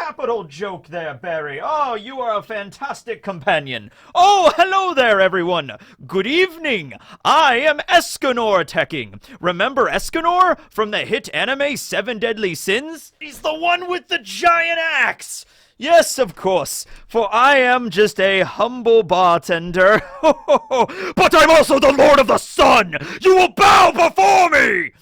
capital joke there, Barry. Oh, you are a fantastic companion. Oh, hello there, everyone. Good evening. I am Escanor teching. Remember Escanor from the hit anime Seven Deadly Sins? He's the one with the giant axe. Yes, of course, for I am just a humble bartender. But I'm also the Lord of the Sun! You will bow before me!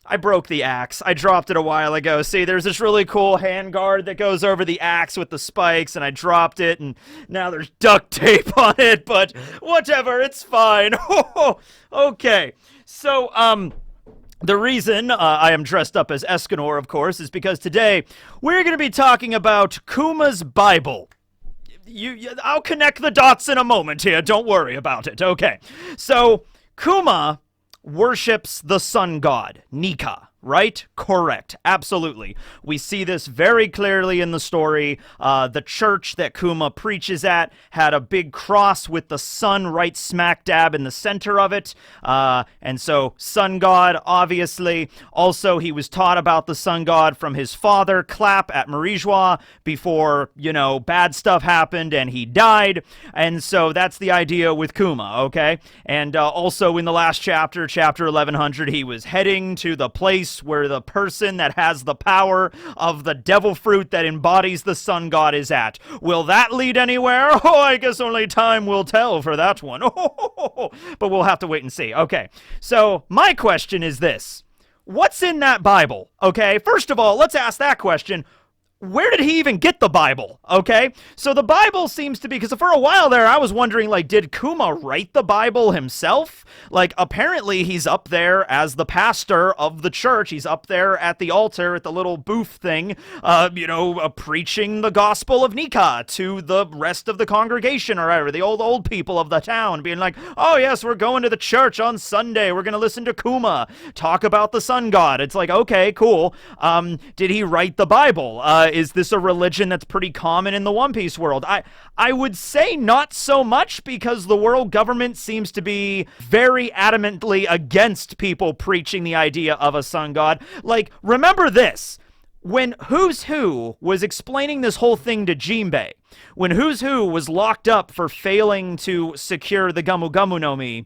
I broke the axe. I dropped it a while ago. See, there's this really cool handguard that goes over the axe with the spikes, and I dropped it, and now there's duct tape on it, but whatever, it's fine. Okay, so, the reason I am dressed up as Escanor, of course, is because today we're going to be talking about Kuma's Bible. I'll connect the dots in a moment here. Don't worry about it. Okay. So, Kuma worships the sun god, Nika. Right? Correct. Absolutely. We see this very clearly in the story. The church that Kuma preaches at had a big cross with the sun right smack dab in the center of it. And so, sun god, obviously. Also, he was taught about the sun god from his father, Clap, at Marijois before, bad stuff happened and he died. And so, that's the idea with Kuma, okay? And also, in the last chapter, chapter 1100, he was heading to the place where the person that has the power of the devil fruit that embodies the sun god is at. Will that lead anywhere? Oh, I guess only time will tell for that one. But we'll have to wait and see. Okay, so my question is this. What's in that Bible? Okay, first of all, let's ask that question. Where did he even get the Bible? Okay, so the Bible seems to be, because for a while there, I was wondering, did Kuma write the Bible himself? Apparently he's up there as the pastor of the church. He's up there at the altar, at the little booth thing, preaching the gospel of Nika to the rest of the congregation, or whatever, the old people of the town, being like, oh yes, we're going to the church on Sunday. We're going to listen to Kuma talk about the sun god. It's like, okay, cool. Did he write the Bible? Is this a religion that's pretty common in the One Piece world? I would say not so much, because the world government seems to be very adamantly against people preaching the idea of a sun god. Remember this. When Who's Who was explaining this whole thing to Jinbei, when Who's Who was locked up for failing to secure the Gamu Gamu no Mi,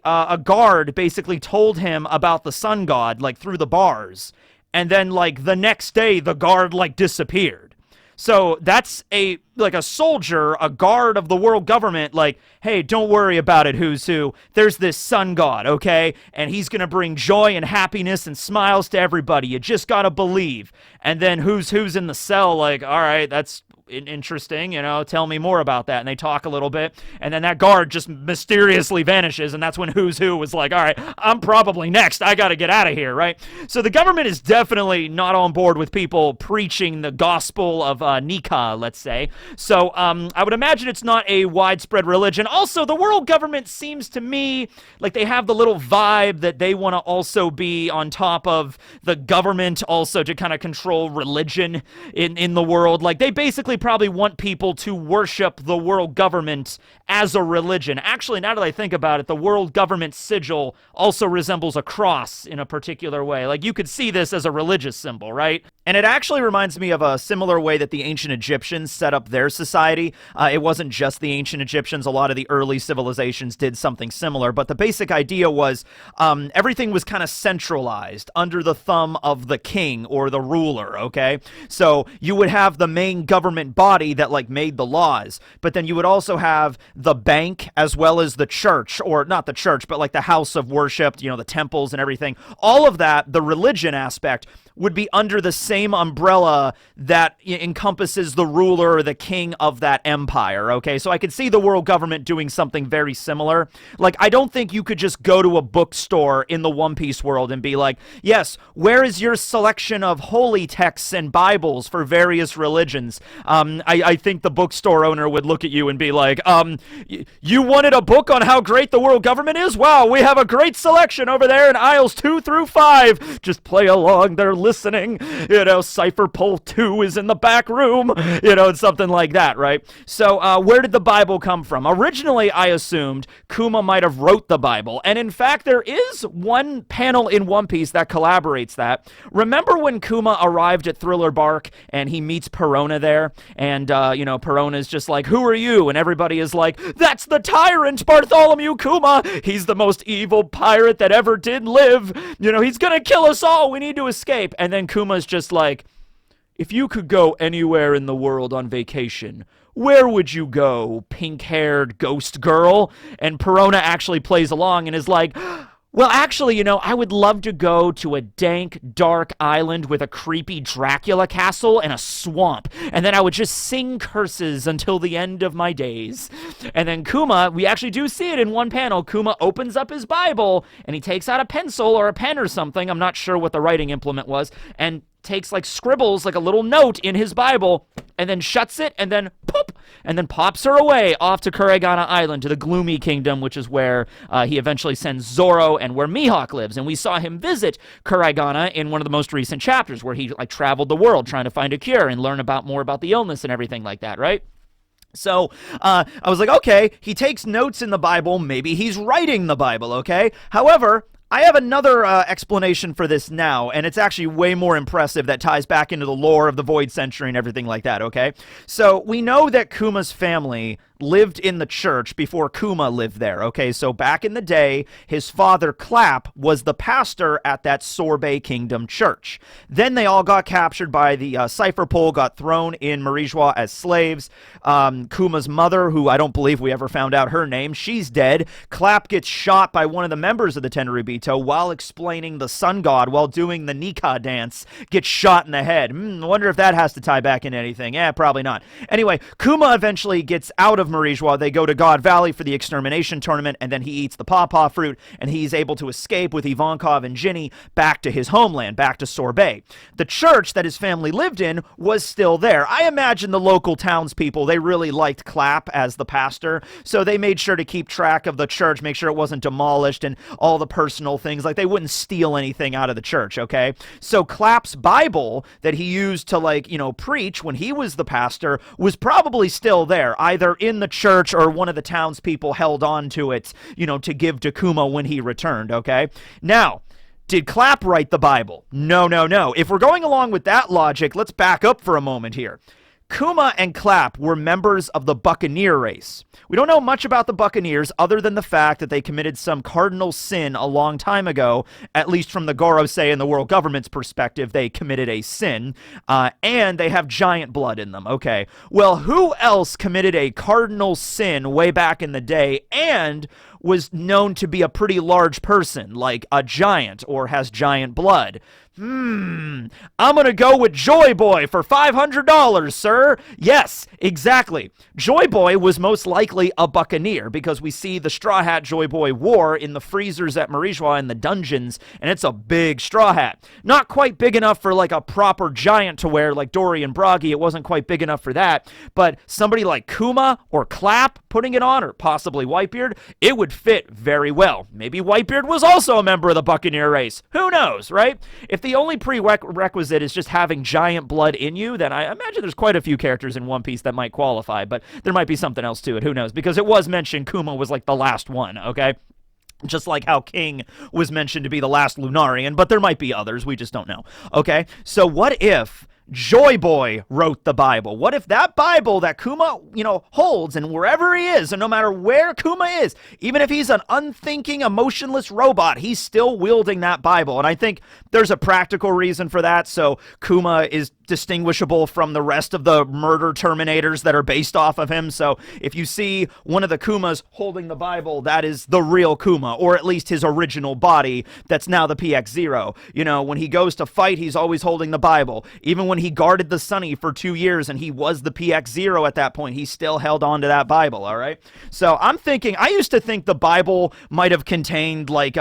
a guard basically told him about the sun god, through the bars. And then, the next day, the guard, disappeared. So that's a soldier, a guard of the world government, hey, don't worry about it, Who's Who. There's this sun god, okay? And he's going to bring joy and happiness and smiles to everybody. You just got to believe. And then Who's in the cell, all right, that's interesting, tell me more about that. And they talk a little bit, and then that guard just mysteriously vanishes, and that's when Who's Who was like, all right, I'm probably next. I got to get out of here, right? So the government is definitely not on board with people preaching the gospel of Nika, let's say. So I would imagine it's not a widespread religion. Also, the world government seems to me like they have the little vibe that they want to also be on top of the government, also to kind of control religion in the world. They basically probably want people to worship the world government as a religion. Actually, now that I think about it, the world government sigil also resembles a cross in a particular way. You could see this as a religious symbol, right? And it actually reminds me of a similar way that the ancient Egyptians set up their society. It wasn't just the ancient Egyptians. A lot of the early civilizations did something similar, but the basic idea was everything was kind of centralized under the thumb of the king or the ruler, okay? So you would have the main government body that made the laws, but then you would also have the bank as well as the church, or not the church, but the house of worship, the temples and everything. All of that, the religion aspect, would be under the same umbrella that encompasses the ruler or the king of that empire, okay? So I could see the world government doing something very similar. I don't think you could just go to a bookstore in the One Piece world and be like, yes, where is your selection of holy texts and Bibles for various religions? I think the bookstore owner would look at you and be like, you wanted a book on how great the world government is? Wow, we have a great selection over there in aisles 2 through 5. Just play along their listening. Cipher Pole 2 is in the back room. It's something like that, right? So where did the Bible come from? Originally, I assumed Kuma might have wrote the Bible. And in fact, there is one panel in One Piece that collaborates that. Remember when Kuma arrived at Thriller Bark and he meets Perona there? And, Perona's just like, who are you? And everybody is like, that's the tyrant, Bartholomew Kuma. He's the most evil pirate that ever did live. He's gonna kill us all. We need to escape. And then Kuma's just like, if you could go anywhere in the world on vacation, where would you go, pink-haired ghost girl? And Perona actually plays along and is like, well, actually, I would love to go to a dank, dark island with a creepy Dracula castle and a swamp. And then I would just sing curses until the end of my days. And then Kuma, we actually do see it in one panel. Kuma opens up his Bible and he takes out a pencil or a pen or something. I'm not sure what the writing implement was. And takes scribbles a little note in his Bible and then shuts it and then poop and then pops her away off to Kuragana Island to the Gloomy Kingdom, which is where he eventually sends Zoro and where Mihawk lives. And we saw him visit Kuragana in one of the most recent chapters where he traveled the world trying to find a cure and learn more about the illness and everything like that, right? So I was like, okay, he takes notes in the Bible. Maybe he's writing the Bible, okay? However, I have another explanation for this now, and it's actually way more impressive that ties back into the lore of the Void Century and everything like that, okay? So we know that Kuma's family lived in the church before Kuma lived there, okay? So back in the day, his father, Clap, was the pastor at that Sorbet Kingdom church. Then they all got captured by the Cipher Pole, got thrown in Marijois as slaves. Kuma's mother, who I don't believe we ever found out her name, she's dead. Clap gets shot by one of the members of the Tenryubito while explaining the sun god while doing the Nika dance, gets shot in the head. I wonder if that has to tie back into anything. Probably not. Anyway, Kuma eventually gets out of Marijois. They go to God Valley for the extermination tournament, and then he eats the pawpaw fruit, and he's able to escape with Ivankov and Ginny back to his homeland, back to Sorbet. The church that his family lived in was still there. I imagine the local townspeople, they really liked Clap as the pastor, so they made sure to keep track of the church, make sure it wasn't demolished, and all the personal things, they wouldn't steal anything out of the church, okay? So Clap's Bible that he used to, preach when he was the pastor was probably still there, either in the church or one of the townspeople held on to it, to give to Kuma when he returned, okay? Now, did Clap write the Bible? No. If we're going along with that logic, let's back up for a moment here. Kuma and Clap were members of the Buccaneer race. We don't know much about the Buccaneers other than the fact that they committed some cardinal sin a long time ago, at least from the Gorosei and the world government's perspective, they committed a sin, and they have giant blood in them. Okay, well, who else committed a cardinal sin way back in the day and was known to be a pretty large person, like a giant or has giant blood? I'm gonna go with Joy Boy for $500, sir. Yes, exactly. Joy Boy was most likely a buccaneer because we see the straw hat Joy Boy wore in the freezers at Marijois in the dungeons, and it's a big straw hat. Not quite big enough for a proper giant to wear like Dorian Broggy. It wasn't quite big enough for that, but somebody like Kuma or Clap putting it on, or possibly Whitebeard, it would fit very well. Maybe Whitebeard was also a member of the Buccaneer race. Who knows, right? If the only prerequisite is just having giant blood in you, then I imagine there's quite a few characters in One Piece that might qualify, but there might be something else to it. Who knows? Because it was mentioned Kuma was the last one, okay? Just like how King was mentioned to be the last Lunarian, but there might be others. We just don't know, okay? So what if Joy Boy wrote the Bible? What if that Bible that Kuma, holds, and wherever he is, and no matter where Kuma is, even if he's an unthinking, emotionless robot, he's still wielding that Bible? And I think there's a practical reason for that, so Kuma is distinguishable from the rest of the murder Terminators that are based off of him. So if you see one of the Kumas holding the Bible, that is the real Kuma, or at least his original body that's now the PX-0. When he goes to fight, he's always holding the Bible. Even when he guarded the Sunny for 2 years and he was the PX-0 at that point, he still held on to that Bible, all right? So I'm thinking, I used to think the Bible might have contained like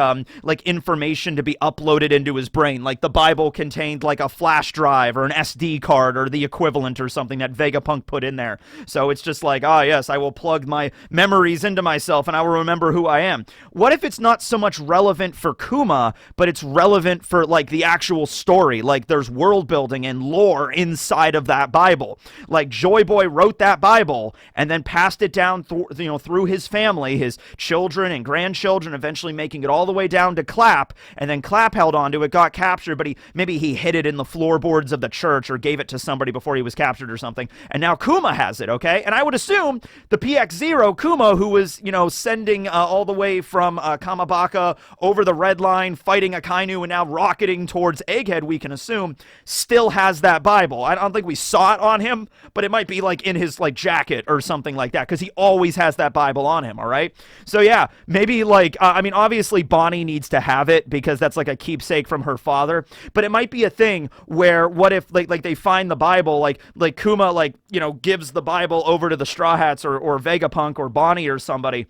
information to be uploaded into his brain. Like the Bible contained like a flash drive or an SD SD card or the equivalent or something that Vegapunk put in there. So it's just like, yes, I will plug my memories into myself and I will remember who I am. What if it's not so much relevant for Kuma, but it's relevant for like the actual story? Like there's world building and lore inside of that Bible. Like Joy Boy wrote that Bible and then passed it down through his family, his children and grandchildren, eventually making it all the way down to Clap, and then Clap held on to it, got captured, but maybe he hid it in the floorboards of the church or gave it to somebody before he was captured or something, and now Kuma has it, okay? And I would assume the PX-0 Kuma, who was, sending all the way from Kamabaka over the red line, fighting Akainu, and now rocketing towards Egghead, we can assume, still has that Bible. I don't think we saw it on him, but it might be like in his like jacket or something like that, because he always has that Bible on him, all right? So yeah, maybe like, obviously Bonnie needs to have it because that's like a keepsake from her father, but it might be a thing where what if like they find the Bible, like Kuma gives the Bible over to the Straw Hats or Vegapunk or Bonnie or somebody.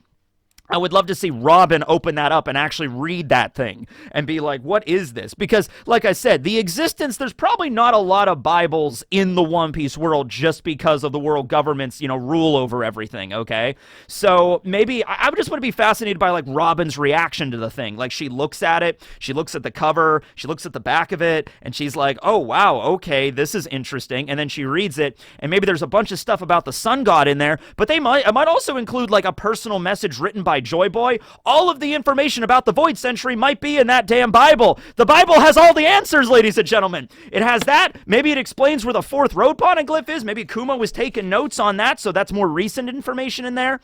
I would love to see Robin open that up and actually read that thing and be like, what is this? Because, like I said, there's probably not a lot of Bibles in the One Piece world just because of the world government's, rule over everything, okay? So maybe, I would just want to be fascinated by, like, Robin's reaction to the thing. Like, she looks at it, she looks at the cover, she looks at the back of it, and she's like, oh, wow, okay, this is interesting. And then she reads it, and maybe there's a bunch of stuff about the Sun God in there, but it might also include, like, a personal message written by Joy Boy. All of the information about the Void Century might be in that damn Bible. The Bible has all the answers, ladies and gentlemen. It has that. Maybe it explains where the fourth road poneglyph is. Maybe Kuma was taking notes on that, so that's more recent information in there.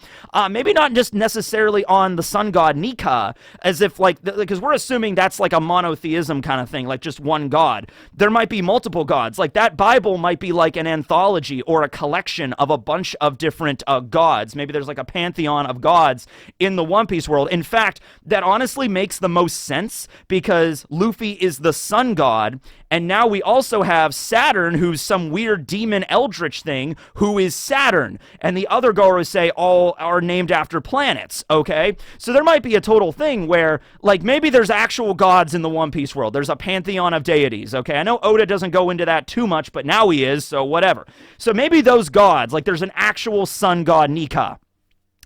Maybe not just necessarily on the sun god Nika, as if like, because we're assuming that's like a monotheism kind of thing, like just one god. There might be multiple gods. Like that Bible might be like an anthology or a collection of a bunch of different gods. Maybe there's like a pantheon of gods in the One Piece world. In fact, that honestly makes the most sense because Luffy is the sun god, and now we also have Saturn, who's some weird demon eldritch thing, who is Saturn, and the other Gorosei all are named after planets, okay? So there might be a total thing where, like, maybe there's actual gods in the One Piece world. There's a pantheon of deities, okay? I know Oda doesn't go into that too much, but now he is, so whatever. So maybe those gods, like there's an actual sun god Nika,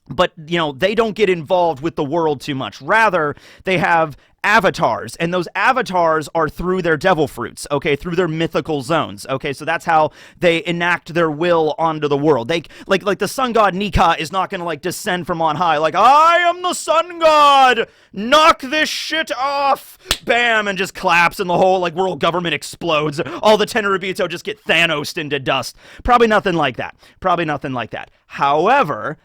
but, they don't get involved with the world too much. Rather, they have avatars, and those avatars are through their devil fruits, okay, through their mythical zones, okay, so that's how they enact their will onto the world. They, like the sun god Nika is not gonna, like, descend from on high, like, I am the sun god, knock this shit off, bam, and just claps, and the whole, like, world government explodes, all the Tenryubito just get Thanos'd into dust. Probably nothing like that. However,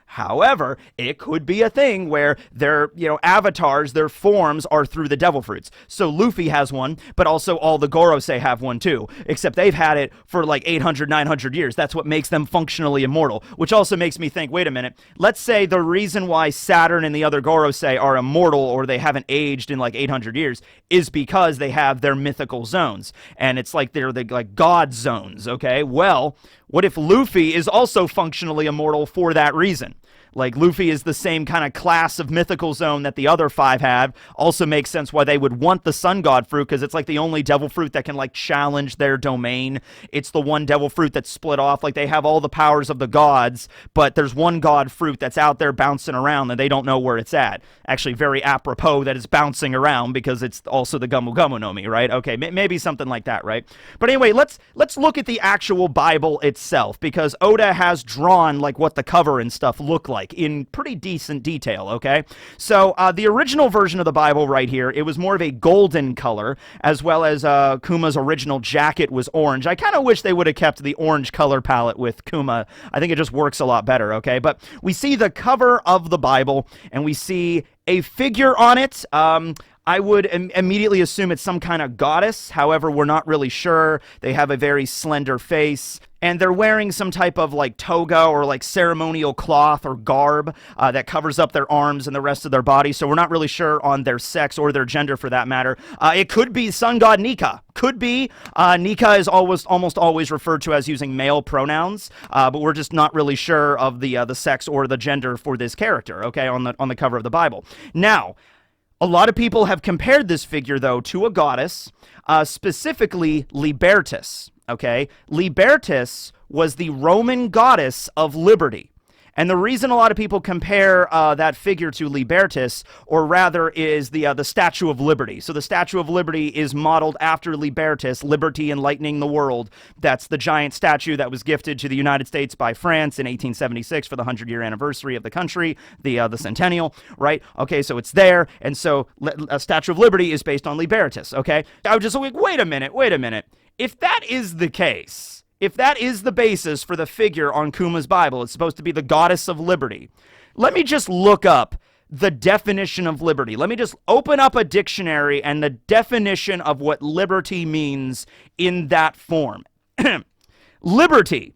it could be a thing where their, avatars, their forms are through the devil fruits. So Luffy has one, but also all the Gorosei have one too, except they've had it for like 800, 900 years. That's what makes them functionally immortal, which also makes me think, wait a minute, let's say the reason why Saturn and the other Gorosei are immortal or they haven't aged in like 800 years is because they have their mythical zones, and it's like they're the like god zones, okay? Well, what if Luffy is also functionally immortal for that reason? Like, Luffy is the same kind of class of mythical zone that the other five have. Also makes sense why they would want the Sun God fruit, because it's like the only devil fruit that can, like, challenge their domain. It's the one devil fruit that's split off. Like, they have all the powers of the gods, but there's one god fruit that's out there bouncing around and they don't know where it's at. Actually, very apropos that it's bouncing around because it's also the Gumu Gumu no Mi, right? Okay, maybe something like that, right? But anyway, let's look at the actual Bible itself, because Oda has drawn, like, what the cover and stuff look like in pretty decent detail, okay? So the original version of the Bible right here, it was more of a golden color, as well as Kuma's original jacket was orange. I kind of wish they would have kept the orange color palette with Kuma. I think it just works a lot better, okay? But we see the cover of the Bible, and we see a figure on it. I would immediately assume it's some kind of goddess. However, we're not really sure. They have a very slender face, and they're wearing some type of like toga or like ceremonial cloth or garb that covers up their arms and the rest of their body. So we're not really sure on their sex or their gender for that matter. It could be sun god Nika. Could be. Nika is almost always referred to as using male pronouns, but we're just not really sure of the sex or the gender for this character, okay, on the cover of the Bible. Now, a lot of people have compared this figure, though, to a goddess, specifically Libertas. okay? Libertas was the Roman goddess of liberty. And the reason a lot of people compare that figure to Libertas, or rather is the Statue of Liberty. So the Statue of Liberty is modeled after Libertas, liberty enlightening the world. That's the giant statue that was gifted to the United States by France in 1876 for the 100-year anniversary of the country, the centennial, right? Okay, so it's there, and so a Statue of Liberty is based on Libertas, okay? I was just like, wait a minute. If that is the case, if that is the basis for the figure on Kuma's Bible, it's supposed to be the goddess of liberty, let me just look up the definition of liberty. Let me just open up a dictionary and the definition of what liberty means in that form. Liberty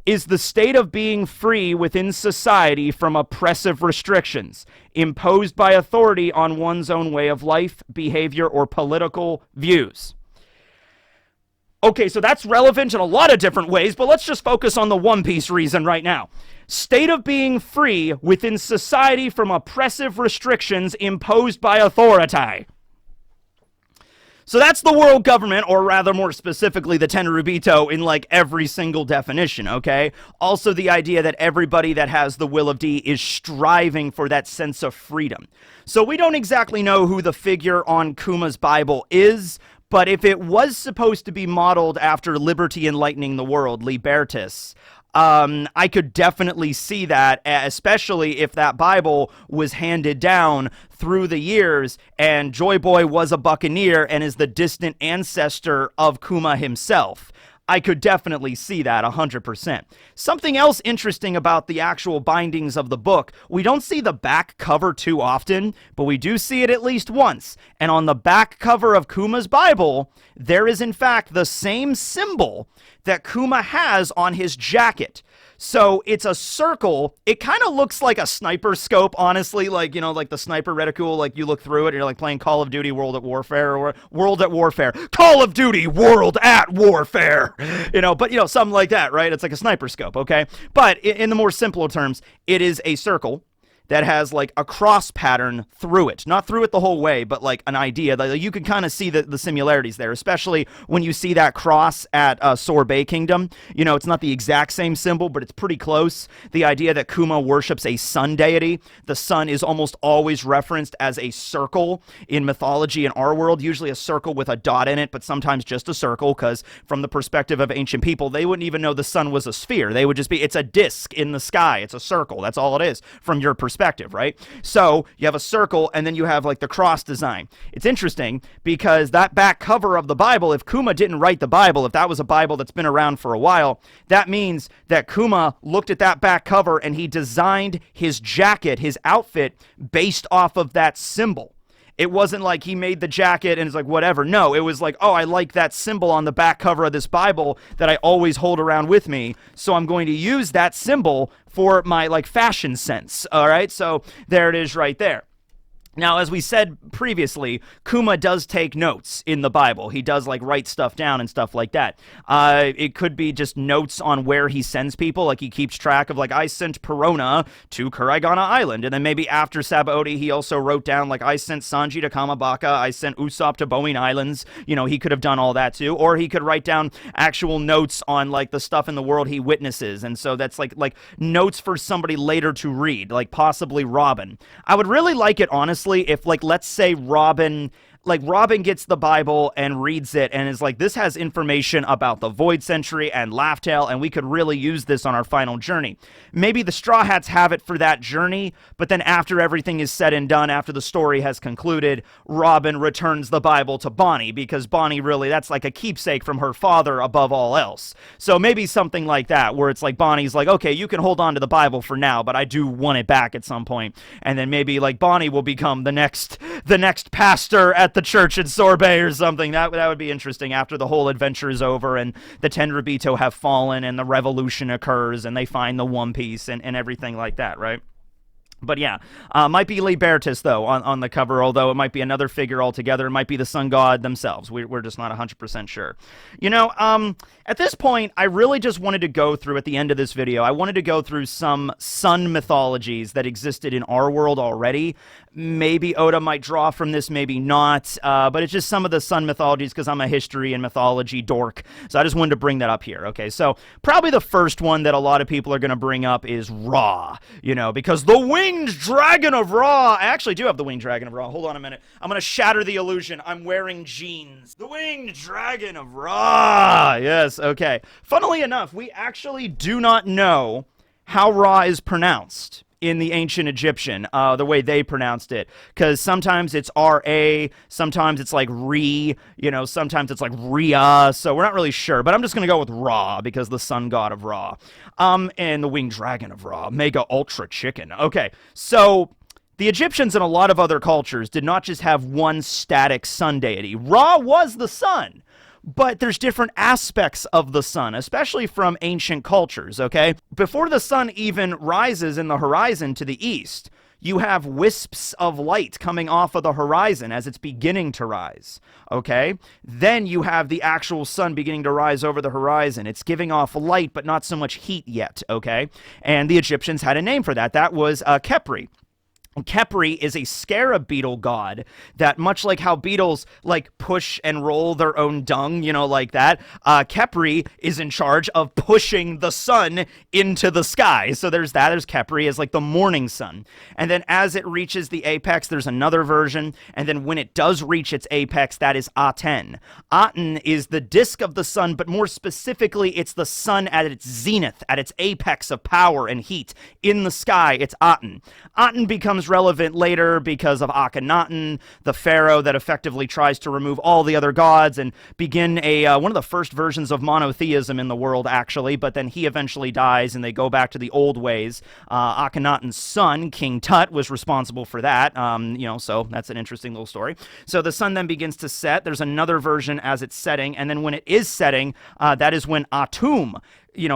is the state of being free within society from oppressive restrictions imposed by authority on one's own way of life, behavior, or political views. Okay, so that's relevant in a lot of different ways, but let's just focus on the One Piece reason right now. State of being free within society from oppressive restrictions imposed by authority. So that's the world government, or rather more specifically the Tenryubito in like every single definition, okay? Also the idea that everybody that has the will of D is striving for that sense of freedom. So we don't exactly know who the figure on Kuma's Bible is, but if it was supposed to be modeled after liberty enlightening the world, Libertas, I could definitely see that, especially if that Bible was handed down through the years and Joy Boy was a buccaneer and is the distant ancestor of Kuma himself. I could definitely see that 100%. Something else interesting about the actual bindings of the book, we don't see the back cover too often, but we do see it at least once. And on the back cover of Kuma's Bible, there is in fact the same symbol that Kuma has on his jacket. So it's a circle. It kind of looks like a sniper scope, honestly, like, you know, like the sniper reticule, like you look through it and you're like playing Call of Duty World at Warfare, or World at Warfare. Call of Duty World at Warfare. You know, but, you know, something like that, right? It's like a sniper scope, okay? But in the more simpler terms, it is a circle that has like a cross pattern through it. Not through it the whole way, but like an idea. That you can kind of see the similarities there, especially when you see that cross at Sorbet Kingdom. You know, it's not the exact same symbol, but it's pretty close. The idea that Kuma worships a sun deity. The sun is almost always referenced as a circle in mythology in our world, usually a circle with a dot in it, but sometimes just a circle, because from the perspective of ancient people, they wouldn't even know the sun was a sphere. They would just be, it's a disc in the sky. It's a circle. That's all it is from your perspective. Right? So you have a circle and then you have like the cross design. It's interesting because that back cover of the Bible, if Kuma didn't write the Bible, if that was a Bible that's been around for a while, that means that Kuma looked at that back cover and he designed his jacket, his outfit, based off of that symbol. It wasn't like he made the jacket and it's like, whatever. No, it was like, oh, I like that symbol on the back cover of this Bible that I always hold around with me. So I'm going to use that symbol for my like fashion sense. All right. So there it is right there. Now, as we said previously, Kuma does take notes in the Bible. He does, like, write stuff down and stuff like that. It could be just notes on where he sends people. Like, he keeps track of, like, I sent Perona to Kuraigana Island. And then maybe after Sabaody, he also wrote down, like, I sent Sanji to Kamabaka. I sent Usopp to Boeing Islands. You know, he could have done all that, too. Or he could write down actual notes on, like, the stuff in the world he witnesses. And so that's, like notes for somebody later to read, like possibly Robin. I would really like it, honestly, if, like, let's say Robin gets the Bible and reads it and is like, this has information about the Void Century and Laugh Tale, and we could really use this on our final journey. Maybe the Straw Hats have it for that journey, but then after everything is said and done, after the story has concluded, Robin returns the Bible to Bonnie, because Bonnie really, that's like a keepsake from her father above all else. So maybe something like that, where it's like Bonnie's like, okay, you can hold on to the Bible for now, but I do want it back at some point. And then maybe like Bonnie will become the next pastor at the church in Sorbet or something. That would be interesting after the whole adventure is over and the Tenryubito have fallen and the revolution occurs and they find the One Piece and everything like that, right? But yeah, might be Libertas, though, on the cover, although it might be another figure altogether. It might be the sun god themselves. We're just not 100% sure. You know, at this point, I really just wanted to go through, at the end of this video, I wanted to go through some sun mythologies that existed in our world already. Maybe Oda might draw from this, maybe not, but it's just some of the sun mythologies because I'm a history and mythology dork, so I just wanted to bring that up here, okay? So probably the first one that a lot of people are going to bring up is Ra, because the winged dragon of Ra, I actually do have the winged dragon of Ra. Hold on a minute. I'm going to shatter the illusion. I'm wearing jeans. The winged dragon of Ra. Yes, okay. Funnily enough, we actually do not know how Ra is pronounced in the ancient Egyptian, the way they pronounced it, because sometimes it's R-A, sometimes it's like Re, sometimes it's like Rhea, so we're not really sure, but I'm just going to go with Ra, because the sun god of Ra, and the winged dragon of Ra, mega ultra chicken. Okay, so the Egyptians and a lot of other cultures did not just have one static sun deity. Ra was the sun. But there's different aspects of the sun, especially from ancient cultures, okay? Before the sun even rises in the horizon to the east, you have wisps of light coming off of the horizon as it's beginning to rise, okay? Then you have the actual sun beginning to rise over the horizon. It's giving off light, but not so much heat yet, okay? And the Egyptians had a name for that. That was Khepri. Khepri is a scarab beetle god that, much like how beetles push and roll their own dung, like that, Khepri is in charge of pushing the sun into the sky. So there's that. There's Khepri as the morning sun. And then as it reaches the apex, there's another version. And then when it does reach its apex, that is Aten. Aten is the disk of the sun, but more specifically, it's the sun at its zenith, at its apex of power and heat in the sky. It's Aten. Aten becomes relevant later because of Akhenaten, the pharaoh that effectively tries to remove all the other gods and begin one of the first versions of monotheism in the world, actually, but then he eventually dies and they go back to the old ways. Akhenaten's son, King Tut, was responsible for that, so that's an interesting little story. So the sun then begins to set. There's another version as it's setting, and then when it is setting, that is when Atum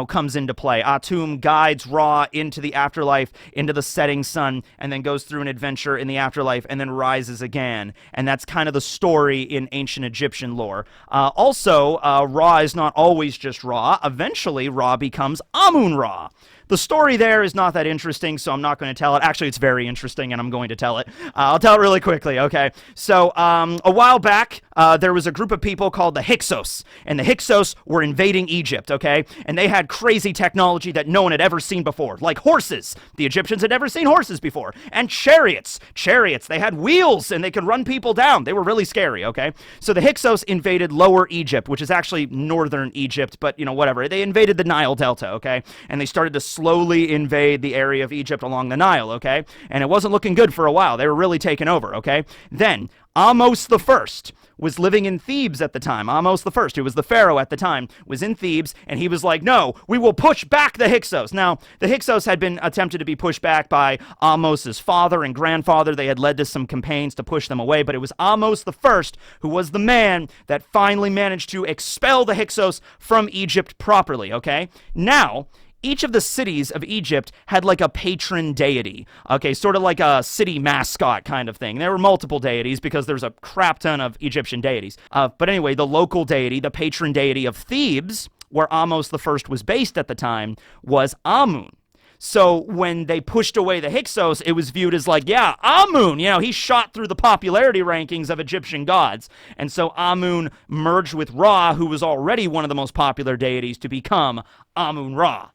comes into play. Atum guides Ra into the afterlife, into the setting sun, and then goes through an adventure in the afterlife, and then rises again. And that's kind of the story in ancient Egyptian lore. Also, Ra is not always just Ra. Eventually, Ra becomes Amun-Ra. The story there is not that interesting, so I'm not going to tell it. Actually, it's very interesting, and I'm going to tell it. I'll tell it really quickly, okay? So, a while back, there was a group of people called the Hyksos, and the Hyksos were invading Egypt, okay? And they had crazy technology that no one had ever seen before, like horses. The Egyptians had never seen horses before. And chariots. Chariots, they had wheels, and they could run people down. They were really scary, okay? So the Hyksos invaded Lower Egypt, which is actually northern Egypt, but, whatever. They invaded the Nile Delta, okay? And they started to slowly invade the area of Egypt along the Nile, okay? And it wasn't looking good for a while. They were really taking over, okay? Then, Ahmose the First was living in Thebes at the time. Ahmose the First, who was the pharaoh at the time, was in Thebes, and he was like, no, we will push back the Hyksos. Now, the Hyksos had been attempted to be pushed back by Ahmose's father and grandfather. They had led to some campaigns to push them away, but it was Ahmose the First who was the man that finally managed to expel the Hyksos from Egypt properly, okay? Now, each of the cities of Egypt had a patron deity, okay, sort of like a city mascot kind of thing. There were multiple deities because there's a crap ton of Egyptian deities. But anyway, the local deity, the patron deity of Thebes, where Ahmose the First was based at the time, was Amun. So when they pushed away the Hyksos, it was viewed as yeah, Amun, he shot through the popularity rankings of Egyptian gods. And so Amun merged with Ra, who was already one of the most popular deities, to become Amun-Ra.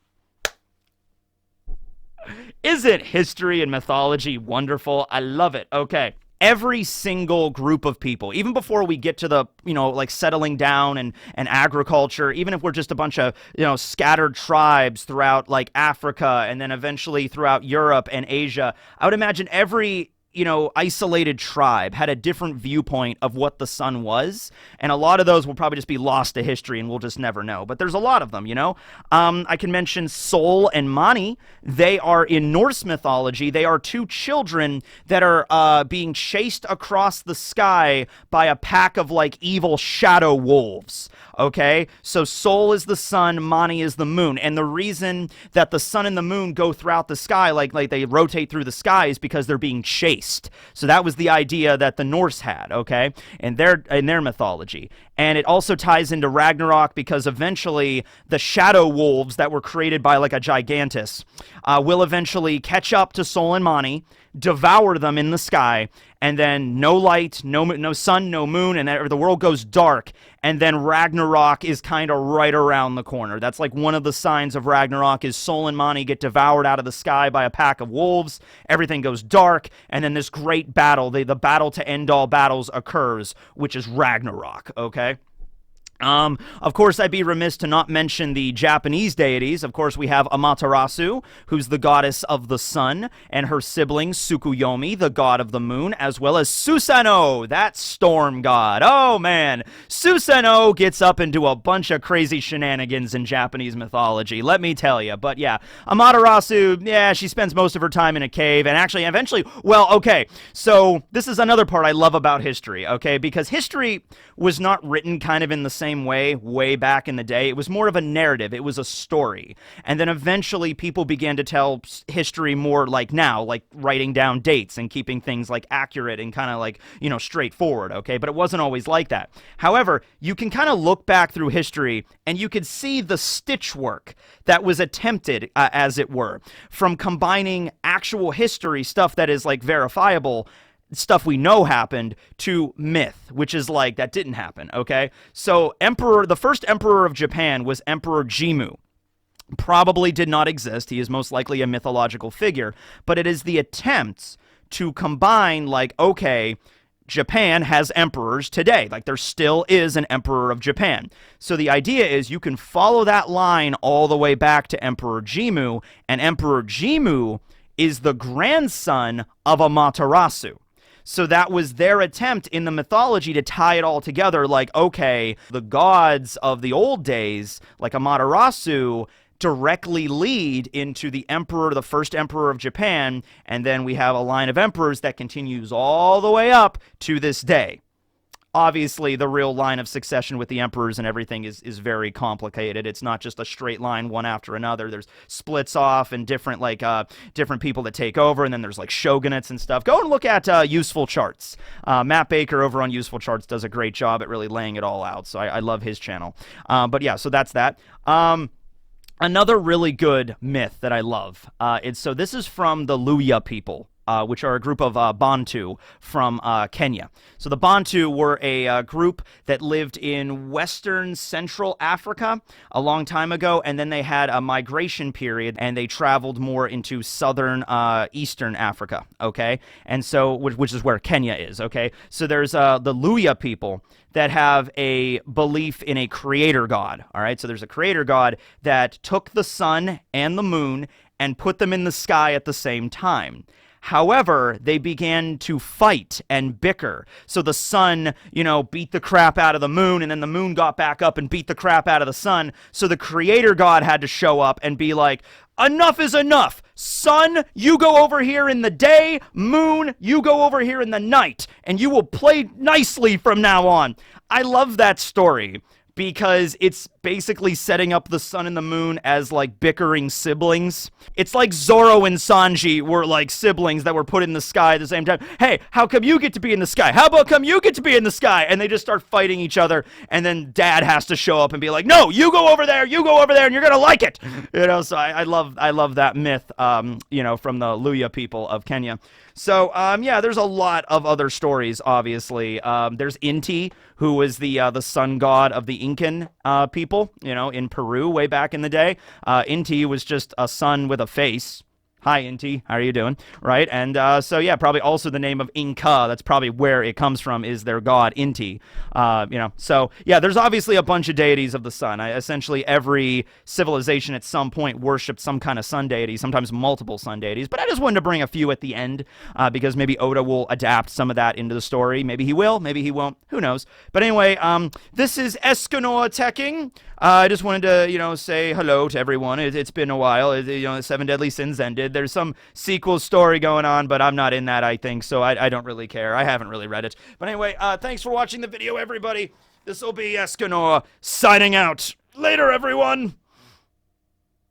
Isn't history and mythology wonderful? I love it. Okay. Every single group of people, even before we get to the, settling down and agriculture, even if we're just a bunch of, scattered tribes throughout Africa and then eventually throughout Europe and Asia, I would imagine every isolated tribe had a different viewpoint of what the sun was, and a lot of those will probably just be lost to history and we'll just never know, but there's a lot of them, I can mention Sol and Mani. They are in Norse mythology. They are two children that are being chased across the sky by a pack of evil shadow wolves. Okay, so Sol is the sun, Mani is the moon, and the reason that the sun and the moon go throughout the sky, like they rotate through the sky, is because they're being chased. Christ. So that was the idea that the Norse had, okay, in their mythology. And it also ties into Ragnarok because eventually the shadow wolves that were created by like a gigantus will eventually catch up to Sol and Mani, devour them in the sky, and then no light, no sun, no moon, and the world goes dark, and then Ragnarok is kind of right around the corner. That's like one of the signs of Ragnarok is Sol and Mani get devoured out of the sky by a pack of wolves, everything goes dark, and then this great battle, the battle to end all battles occurs, which is Ragnarok, okay? Of course, I'd be remiss to not mention the Japanese deities. Of course, we have Amaterasu, who's the goddess of the sun, and her sibling Tsukuyomi, the god of the moon, as well as Susanoo, that storm god. Oh, man. Susanoo gets up into a bunch of crazy shenanigans in Japanese mythology, let me tell you. But yeah, Amaterasu, yeah, she spends most of her time in a cave, and actually, eventually, well, okay, so this is another part I love about history, okay, because history was not written kind of in the same way back in the day. It was more of a narrative. It was a story. And then eventually people began to tell history more like now, like writing down dates and keeping things like accurate and kind of like, you know, straightforward, okay? But it wasn't always like that. However, you can kind of look back through history and you could see the stitchwork that was attempted, as it were, from combining actual history, stuff that is like verifiable, stuff we know happened, to myth, which is like, that didn't happen, okay? So the first emperor of Japan was Emperor Jimmu. Probably did not exist. He is most likely a mythological figure, but it is the attempts to combine, like, okay, Japan has emperors today. Like, there still is an emperor of Japan. So the idea is you can follow that line all the way back to Emperor Jimmu, and Emperor Jimmu is the grandson of Amaterasu. So that was their attempt in the mythology to tie it all together, like, okay, the gods of the old days, like Amaterasu, directly lead into the emperor, the first emperor of Japan, and then we have a line of emperors that continues all the way up to this day. Obviously, the real line of succession with the emperors and everything is very complicated. It's not just a straight line, one after another. There's splits off and different different people that take over, and then there's like shogunates and stuff. Go and look at Useful Charts. Matt Baker over on Useful Charts does a great job at really laying it all out. So I love his channel. But yeah, so that's that. Another really good myth that I love. So this is from the Luhya people. Which are a group of Bantu from Kenya. So the Bantu were a group that lived in Western Central Africa a long time ago, and then they had a migration period, and they traveled more into Southern Eastern Africa, okay? And so, which is where Kenya is, okay? So there's the Luhya people that have a belief in a creator god, all right? So there's a creator god that took the sun and the moon and put them in the sky at the same time. However, they began to fight and bicker. So the sun, beat the crap out of the moon, and then the moon got back up and beat the crap out of the sun. So the creator god had to show up and be like, enough is enough. Sun, you go over here in the day. Moon, you go over here in the night. And you will play nicely from now on. I love that story, because it's basically setting up the sun and the moon as, like, bickering siblings. It's like Zoro and Sanji were, like, siblings that were put in the sky at the same time. Hey, how come you get to be in the sky? How about come you get to be in the sky? And they just start fighting each other, and then Dad has to show up and be like, no, you go over there, and you're gonna like it! So I love that myth, from the Luhya people of Kenya. So, yeah, there's a lot of other stories, obviously. There's Inti, who was the sun god of the Incan people, in Peru way back in the day. Inti was just a sun with a face. Hi, Inti. How are you doing? Right? And so, yeah, probably also the name of Inca. That's probably where it comes from, is their god, Inti. So, yeah, there's obviously a bunch of deities of the sun. Essentially, every civilization at some point worshipped some kind of sun deity, sometimes multiple sun deities. But I just wanted to bring a few at the end, because maybe Oda will adapt some of that into the story. Maybe he will, maybe he won't. Who knows? But anyway, this is Escanor Teching. I just wanted to, say hello to everyone. It's been a while. The Seven Deadly Sins ended. There's some sequel story going on, but I'm not in that, I think, so I don't really care. I haven't really read it. But anyway, thanks for watching the video, everybody. This will be Escanor signing out. Later, everyone!